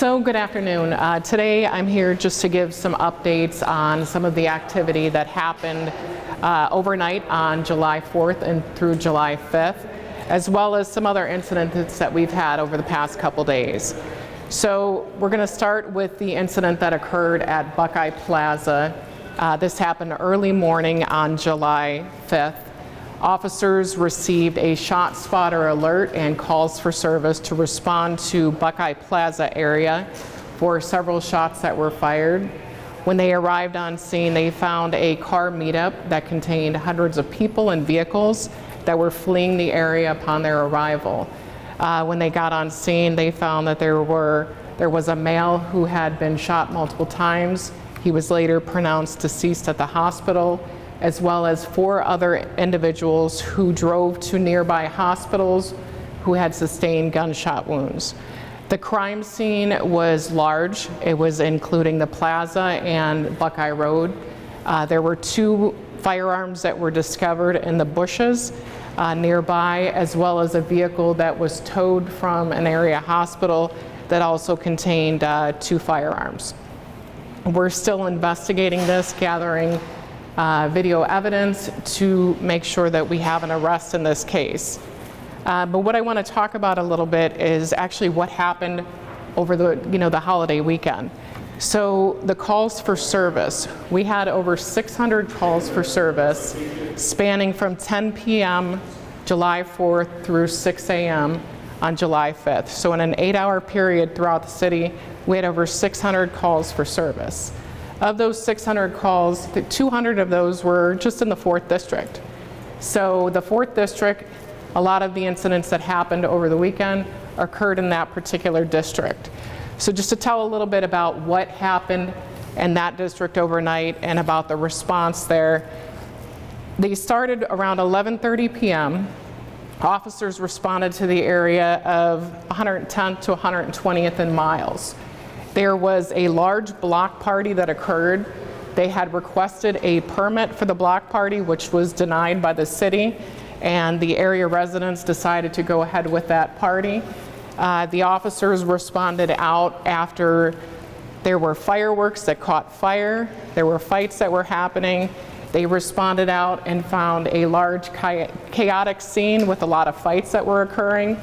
So good afternoon. Today I'm here just to give some updates on some of the activity that happened overnight on July 4th and through July 5th, as well as some other incidents that we've had over the past couple days. So we're going to start with the incident that occurred at Buckeye Plaza. This happened early morning on July 5th. Officers received a shot spotter alert and calls for service to respond to Buckeye Plaza area for several shots that were fired. When they arrived on scene, they found a car meetup that contained hundreds of people and vehicles that were fleeing the area upon their arrival. When they got on scene, they found that there was a male who had been shot multiple times. He was later pronounced deceased at the hospital, as well as 4 other individuals who drove to nearby hospitals who had sustained gunshot wounds. The crime scene was large. It was including the Plaza and Buckeye Road. There were 2 firearms that were discovered in the bushes nearby, as well as a vehicle that was towed from an area hospital that also contained 2 firearms. We're still investigating this, gathering video evidence to make sure that we have an arrest in this case. But what I want to talk about a little bit is actually what happened over the holiday weekend. So the calls for service, we had over 600 calls for service spanning from 10 p.m. July 4th through 6 a.m. on July 5th. So in an 8-hour period throughout the city, we had over 600 calls for service. Of those 600 calls, 200 of those were just in the 4th District. So the 4th District, a lot of the incidents that happened over the weekend occurred in that particular district. So just to tell a little bit about what happened in that district overnight and about the response there, they started around 11:30 p.m. Officers responded to the area of 110th to 120th and Miles. There was a large block party that occurred. They had requested a permit for the block party, which was denied by the city, and the area residents decided to go ahead with that party. The officers responded out after there were fireworks that caught fire, there were fights that were happening. They responded out and found a large chaotic scene with a lot of fights that were occurring.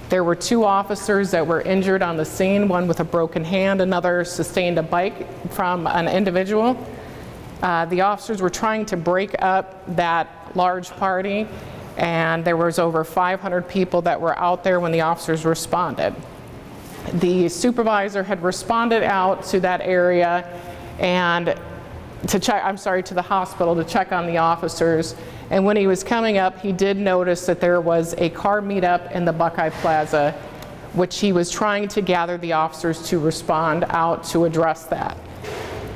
There were 2 officers that were injured on the scene, one with a broken hand, another sustained a bite from an individual. The officers were trying to break up that large party, and there was over 500 people that were out there when the officers responded. The supervisor had responded out to that area and to the hospital to check on the officers. And when he was coming up, he did notice that there was a car meetup in the Buckeye Plaza, which he was trying to gather the officers to respond out to address that.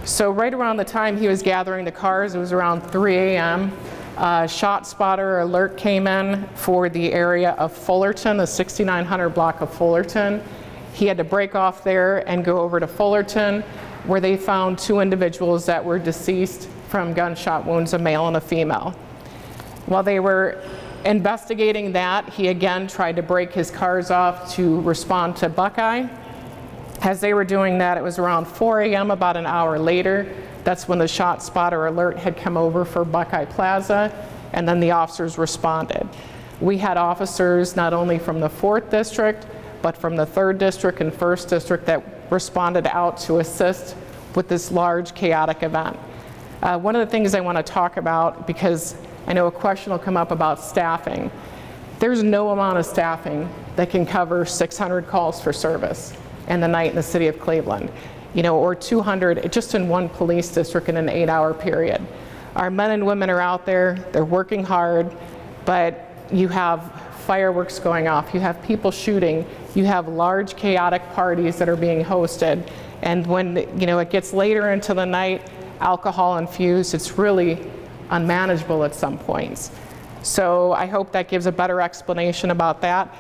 So right around the time he was gathering the cars, it was around 3 a.m., a shot spotter alert came in for the area of Fullerton, the 6900 block of Fullerton. He had to break off there and go over to Fullerton, where they found 2 individuals that were deceased from gunshot wounds, a male and a female. While they were investigating that, he again tried to break his cars off to respond to Buckeye. As they were doing that, it was around 4 a.m., about an hour later. That's when the shot spotter alert had come over for Buckeye Plaza, and then the officers responded. We had officers not only from the 4th District, but from the 3rd District and 1st District that responded out to assist with this large chaotic event. One of the things I want to talk about, because I know a question will come up about staffing. There's no amount of staffing that can cover 600 calls for service in the night in the city of Cleveland, or 200 just in one police district in an 8-hour period. Our men and women are out there, they're working hard, but you have fireworks going off, you have people shooting, you have large chaotic parties that are being hosted, and when it gets later into the night, alcohol infused, it's really unmanageable at some points. So I hope that gives a better explanation about that.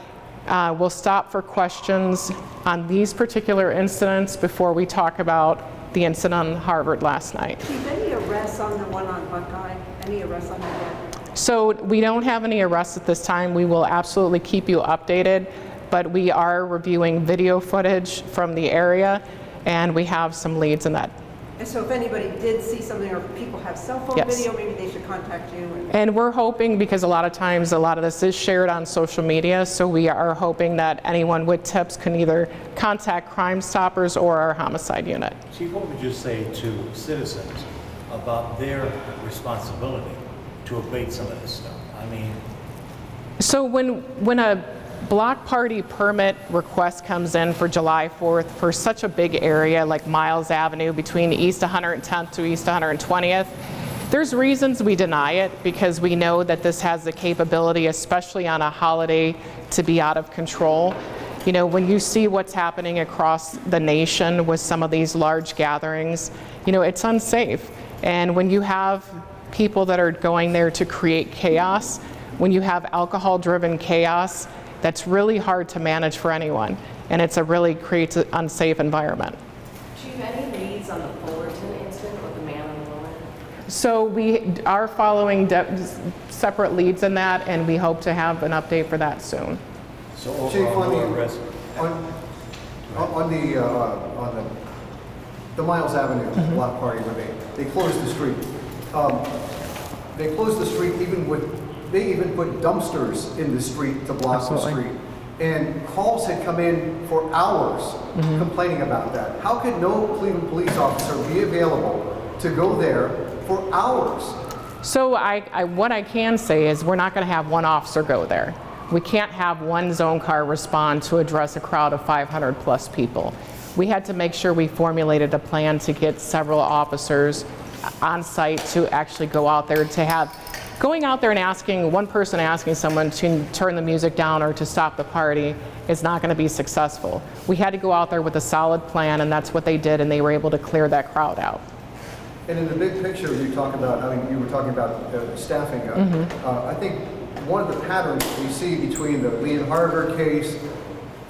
We'll stop for questions on these particular incidents before we talk about the incident on Harvard last night. Chief, any arrests on the one on Buckeye? Any arrests on that? So we don't have any arrests at this time. We will absolutely keep you updated. but we are reviewing video footage from the area, and we have some leads in that. And so if anybody did see something, or people have cell phone Yes. video, maybe they should contact you. And we're hoping, because a lot of times a lot of this is shared on social media, so we are hoping that anyone with tips can either contact Crime Stoppers or our homicide unit. Chief, what would you say to citizens about their responsibility to abate some of this stuff? I mean, So when a block party permit request comes in for July 4th for such a big area like Miles Avenue between East 110th to East 120th, there's reasons we deny it, because we know that this has the capability, especially on a holiday, to be out of control. You know, when you see what's happening across the nation with some of these large gatherings, you know, it's unsafe. And when you have people that are going there to create chaos, when you have alcohol-driven chaos, that's really hard to manage for anyone, and it's a really creates an unsafe environment. Chief, any leads on the Fullerton incident with the man and the woman? So we are following separate leads in that, and we hope to have an update for that soon. so Chief, overall, more arrests. on the Miles Avenue block party where they closed the street. They closed the street they even put dumpsters in the street to block Absolutely. the street. And calls had come in for hours complaining about that. How could no Cleveland police officer be available to go there for hours? So what I can say is we're not going to have one officer go there. We can't have one zone car respond to address a crowd of 500 plus people. We had to make sure we formulated a plan to get several officers on site to actually go out there. Going out there and asking one person asking someone to turn the music down or to stop the party is not going to be successful. We had to go out there with a solid plan, and that's what they did, and they were able to clear that crowd out. And in the big picture, you talk about, you were talking about staffing. I think one of the patterns we see between the Lee and Harvard case,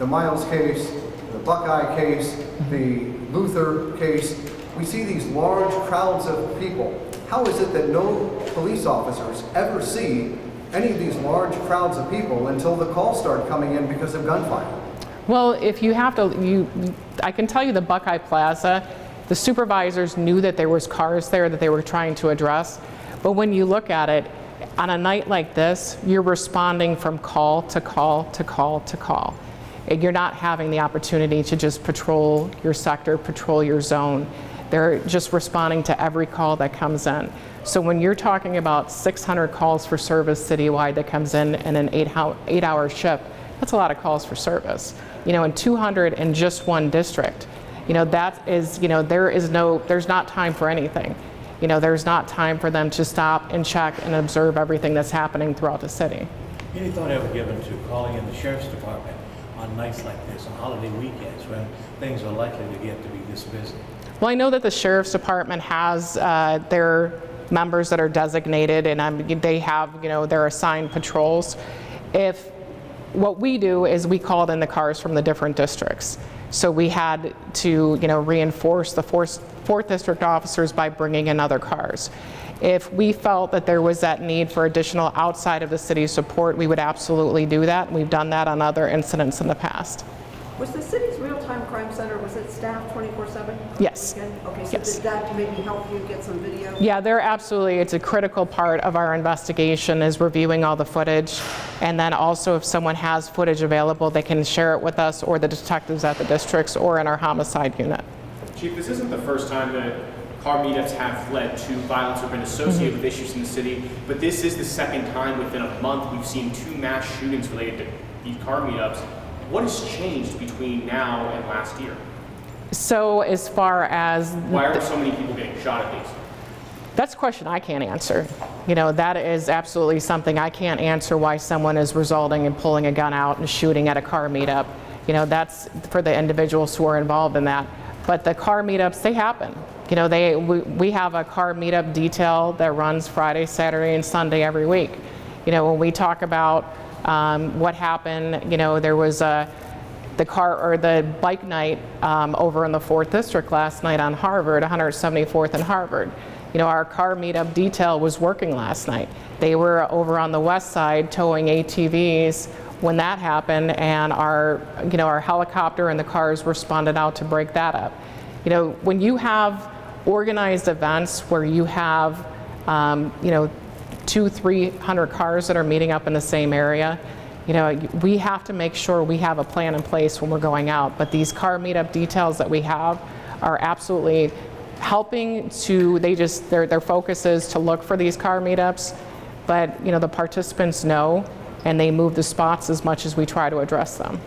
the Miles case, the Buckeye case, the Luther case, we see these large crowds of people. How is it that no police officers ever see any of these large crowds of people until the calls start coming in because of gunfire? Well, if you have to, I can tell you the Buckeye Plaza, the supervisors knew that there was cars there that they were trying to address. But when you look at it, on a night like this, you're responding from call to call to call to call. And you're not having the opportunity to just patrol your sector, patrol your zone. They're just responding to every call that comes in. So when you're talking about 600 calls for service citywide that comes in an 8-hour shift, that's a lot of calls for service. You know, and 200 in just one district. You know, that is, you know, there's not time for anything. You know, there's not time for them to stop and check and observe everything that's happening throughout the city. Any thought ever given to calling in the sheriff's department on nights like this, on holiday weekends, when things are likely to get to be this busy? Well, I know that the sheriff's department has their members that are designated, and they have, you know, their assigned patrols. What we do is we called in the cars from the different districts. So we had to, you know, reinforce the fourth district officers by bringing in other cars. If we felt that there was that need for additional outside of the city support, we would absolutely do that. And we've done that on other incidents in the past. Was the city's real-time crime center, was it staffed 24/7? Yes. Okay, so Yes. did that maybe help you get some video? Yeah, it's a critical part of our investigation is reviewing all the footage. And then also if someone has footage available, they can share it with us or the detectives at the districts or in our homicide unit. Chief, this isn't the first time that car meetups have led to violence or been associated with issues in the city, but this is the second time within a month we've seen 2 mass shootings related to these car meetups. What has changed between now and last year? So as far as Why are so many people getting shot at these? that's a question I can't answer. You know, that is absolutely something I can't answer, why someone is resulting in pulling a gun out and shooting at a car meetup. You know, that's for the individuals who are involved in that. But the car meetups, they happen. You know, we have a car meetup detail that runs Friday, Saturday, and Sunday every week. You know, when we talk about what happened, you know, there was the bike night over in the 4th District last night on Harvard, 174th and Harvard. You know, our car meetup detail was working last night. They were over on the west side towing ATVs when that happened, and our helicopter and the cars responded out to break that up. When you have organized events where you have 200-300 cars that are meeting up in the same area, we have to make sure we have a plan in place when we're going out. But these car meetup details that we have are absolutely helping to, their focus is to look for these car meetups, but the participants know, and they move the spots as much as we try to address them.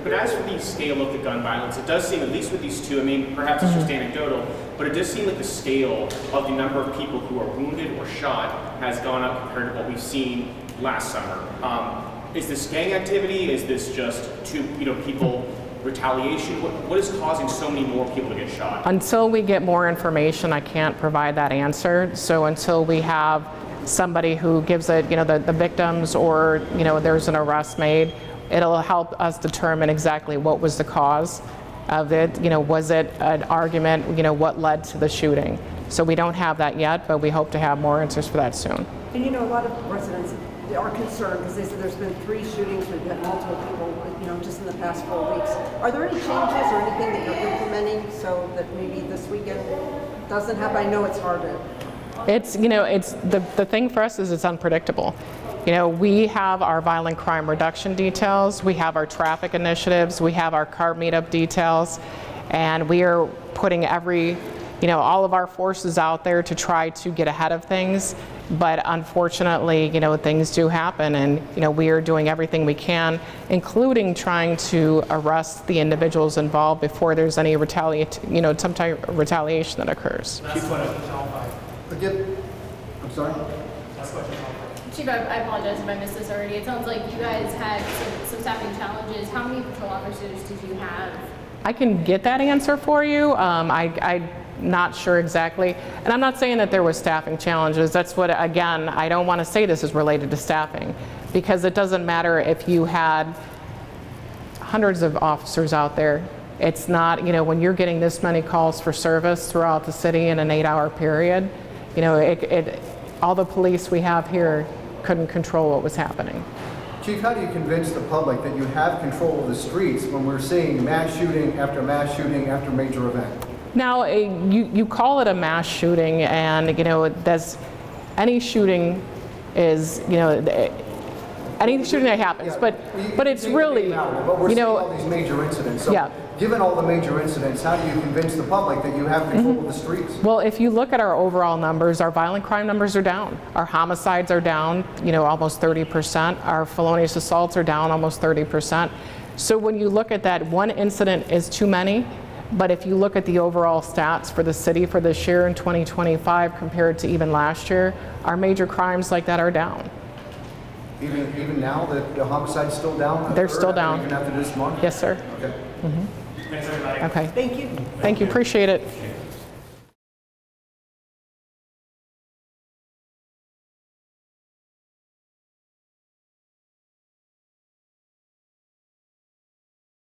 But as for the scale of the gun violence, it does seem, at least with these two, I mean, perhaps it's just anecdotal, but it does seem like the scale of the number of people who are wounded or shot has gone up compared to what we've seen last summer. Is this gang activity? Is this just people retaliation? What is causing so many more people to get shot? Until we get more information, I can't provide that answer. So until we have somebody who gives it, the victims, or there's an arrest made, it'll help us determine exactly what was the cause of it. Was it an argument? What led to the shooting? So we don't have that yet, but we hope to have more answers for that soon. And a lot of residents are concerned because they said there's been 3 shootings. We've had multiple people, just in the past 4 weeks. Are there any changes or anything that you're implementing so that maybe this weekend doesn't happen? I know it's hard to. It's the thing for us is it's unpredictable. We have our violent crime reduction details, we have our traffic initiatives, we have our car meetup details, and we are putting all of our forces out there to try to get ahead of things. But unfortunately, things do happen, and we are doing everything we can, including trying to arrest the individuals involved before there's any some type of retaliation that occurs. Again, I'm sorry? Chief, I apologize if I missed this already. It sounds like you guys had some staffing challenges. How many patrol officers did you have? I can get that answer for you. I'm not sure exactly. And I'm not saying that there was staffing challenges. That's what, again, I don't want to say this is related to staffing, because it doesn't matter if you had hundreds of officers out there. It's not, when you're getting this many calls for service throughout the city in an 8-hour period, all the police we have here couldn't control what was happening. Chief, how do you convince the public that you have control of the streets when we're seeing mass shooting after major event? Now, you call it a mass shooting, and any shooting is any shooting that happens, Yeah, but it's really but we're seeing all these major incidents. So yeah. Given all the major incidents, how do you convince the public that you have control of the streets? Well, if you look at our overall numbers, our violent crime numbers are down. Our homicides are down, almost 30%. Our felonious assaults are down almost 30%. So when you look at that, one incident is too many. But if you look at the overall stats for the city for this year in 2025 compared to even last year, our major crimes like that are down. Even now, the homicide's still down? They're still down. Even after this month? Yes, sir. Okay. Thanks, everybody. Okay. Thank you. Thank you. Appreciate it.